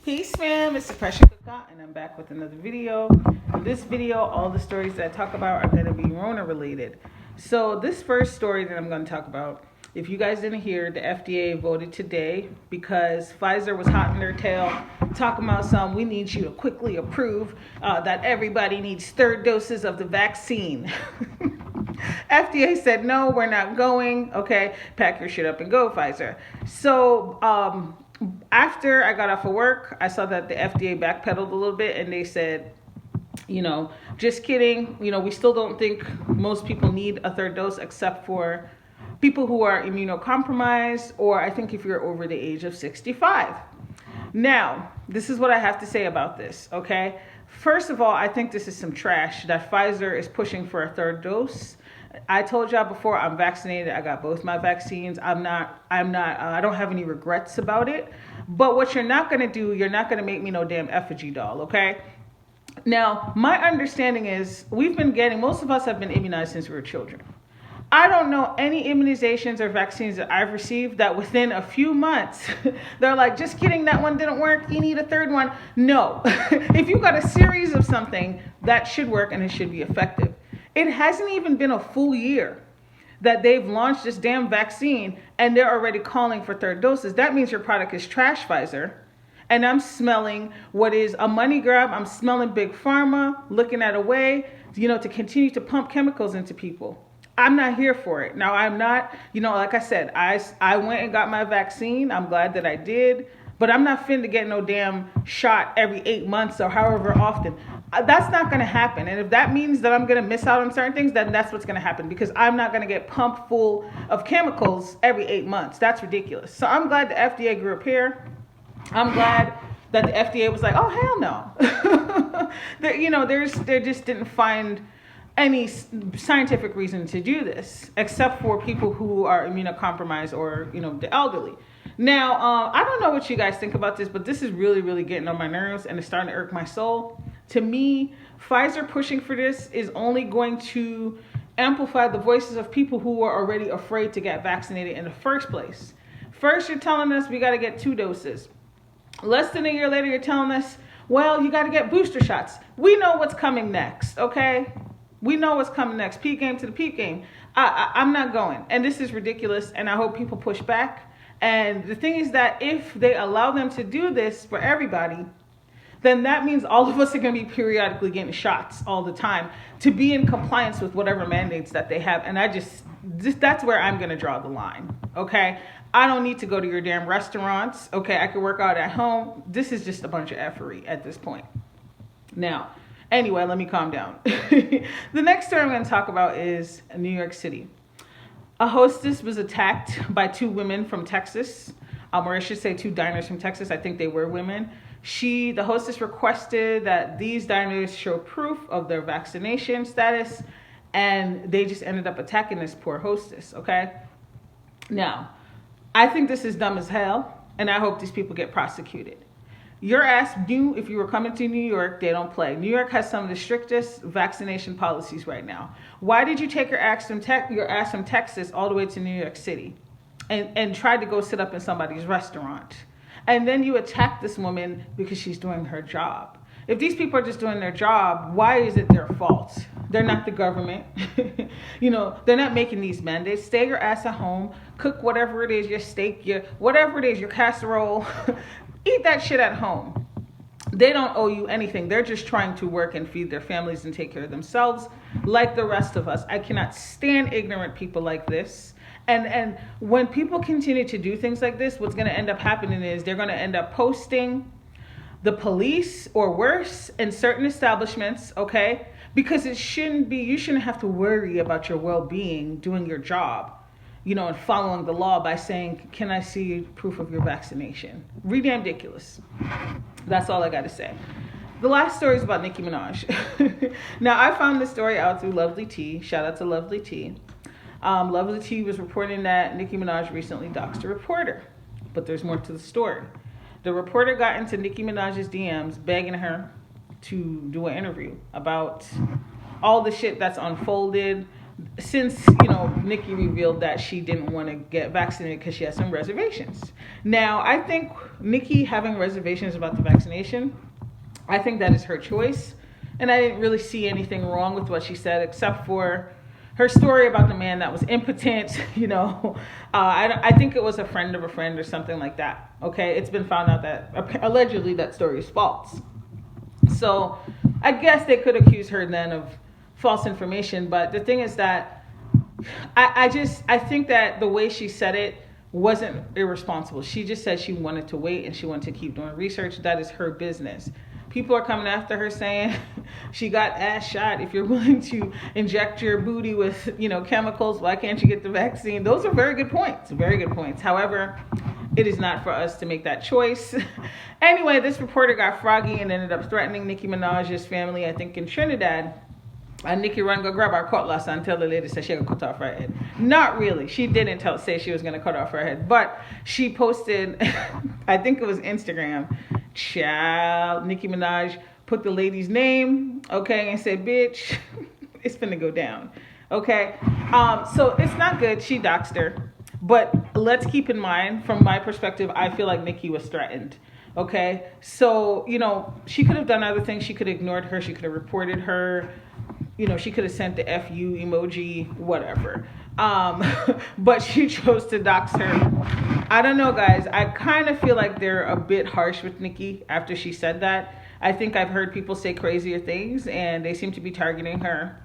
Peace fam, it's Depression Cookout and I'm back with another video. In this video, all the stories that I talk about are going to be Rona related. So this first story that I'm going to talk about, if you guys didn't hear, the FDA voted today because Pfizer was hot in their tail talking about we need you to quickly approve that everybody needs third doses of the vaccine. FDA said, no, we're not going. Okay, pack your shit up and go, Pfizer. So, after I got off of work, I saw that the FDA backpedaled a little bit and they said, just kidding. We still don't think most people need a third dose except for people who are immunocompromised, or I think if you're over the age of 65. Now, this is what I have to say about this, okay? First of all, I think this is some trash that Pfizer is pushing for a third dose. I told y'all before, I'm vaccinated. I got both my vaccines. I don't have any regrets about it. But what you're not going to do, you're not going to make me no damn effigy doll, okay? Now, my understanding is most of us have been immunized since we were children. I don't know any immunizations or vaccines that I've received that within a few months, they're like, just kidding, that one didn't work, you need a third one. No. If you got a series of something, that should work and it should be effective. It hasn't even been a full year that they've launched this damn vaccine and they're already calling for third doses. That means your product is trash, Pfizer. And I'm smelling what is a money grab. I'm smelling big pharma looking at a way, to continue to pump chemicals into people. I'm not here for it. Now, I'm not, like I said, I went and got my vaccine. I'm glad that I did. But I'm not finna get no damn shot every 8 months or however often. That's not going to happen. And if that means that I'm going to miss out on certain things, then that's what's going to happen. Because I'm not going to get pumped full of chemicals every 8 months. That's ridiculous. So I'm glad the FDA grew up here. I'm glad that the FDA was like, oh, hell no. They just didn't find any scientific reason to do this, except for people who are immunocompromised or, the elderly. Now, I don't know what you guys think about this, but this is really, really getting on my nerves and it's starting to irk my soul. To me, Pfizer pushing for this is only going to amplify the voices of people who are already afraid to get vaccinated in the first place. First, you're telling us we got to get 2 doses. Less than a year later, you're telling us, well, you got to get booster shots. We know what's coming next, okay? We know what's coming next. Peak game to the peak game. I'm not going. And this is ridiculous, and I hope people push back. And the thing is that if they allow them to do this for everybody, then that means all of us are going to be periodically getting shots all the time to be in compliance with whatever mandates that they have. And that's where I'm going to draw the line, okay? I don't need to go to your damn restaurants, okay? I can work out at home. This is just a bunch of effery at this point. Now, anyway, let me calm down. The next story I'm going to talk about is New York City. A hostess was attacked by 2 women from Texas, or I should say 2 diners from Texas. I think they were women. The hostess requested that these diners show proof of their vaccination status, and they just ended up attacking this poor hostess, okay? Now, I think this is dumb as hell, and I hope these people get prosecuted. Your ass knew if you were coming to New York, they don't play. New York has some of the strictest vaccination policies right now. Why did you take your ass from Texas all the way to New York City and try to go sit up in somebody's restaurant? And then you attack this woman because she's doing her job. If these people are just doing their job, why is it their fault? They're not the government. They're not making these mandates. Stay your ass at home. Cook whatever it is, your steak, whatever it is, your casserole. Eat that shit at home. They don't owe you anything. They're just trying to work and feed their families and take care of themselves like the rest of us. I cannot stand ignorant people like this. And when people continue to do things like this, what's going to end up happening is they're going to end up posting the police or worse in certain establishments, okay? Because you shouldn't have to worry about your well-being doing your job, and following the law by saying, can I see proof of your vaccination? Ridiculous. That's all I got to say. The last story is about Nicki Minaj. Now, I found this story out through Lovely T. Shout out to Lovely T. Lovely T was reporting that Nicki Minaj recently doxed a reporter. But there's more to the story. The reporter got into Nicki Minaj's DMs begging her to do an interview about all the shit that's unfolded, since Nicki revealed that she didn't want to get vaccinated because she has some reservations. Now, I think Nicki having reservations about the vaccination, I think that is her choice, and I didn't really see anything wrong with what she said, except for her story about the man that was impotent. I think it was a friend of a friend or something like that. Okay, it's been found out that allegedly that story is false. So I guess they could accuse her then of false information. But the thing is that I think that the way she said it wasn't irresponsible. She just said she wanted to wait and she wanted to keep doing research. That is her business. People are coming after her saying she got ass shot. If you're willing to inject your booty with, chemicals, why can't you get the vaccine? Those are very good points. Very good points. However, it is not for us to make that choice. Anyway, this reporter got froggy and ended up threatening Nicki Minaj's family, I think in Trinidad. And Nicki run go grab her cutlass and tell the lady said she gonna cut off her head. Not really. She didn't say she was gonna cut off her head, but she posted, I think it was Instagram. Child, Nicki Minaj put the lady's name, okay, and said, "Bitch, it's finna go down." Okay, so it's not good. She doxed her, but let's keep in mind, from my perspective, I feel like Nicki was threatened. Okay, so she could have done other things. She could have ignored her. She could have reported her. She could have sent the FU emoji, whatever. But she chose to dox her. I don't know, guys. I kind of feel like they're a bit harsh with Nicki after she said that. I think I've heard people say crazier things, and they seem to be targeting her.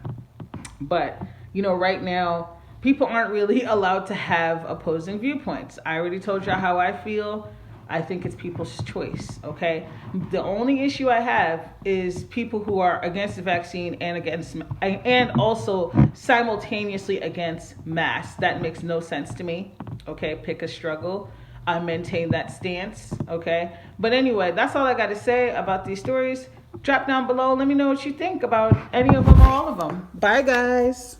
But, right now, people aren't really allowed to have opposing viewpoints. I already told y'all how I feel. I think it's people's choice, okay? The only issue I have is people who are against the vaccine and also simultaneously against masks. That makes no sense to me, okay? Pick a struggle. I maintain that stance, okay? But anyway, that's all I got to say about these stories. Drop down below. Let me know what you think about any of them or all of them. Bye, guys.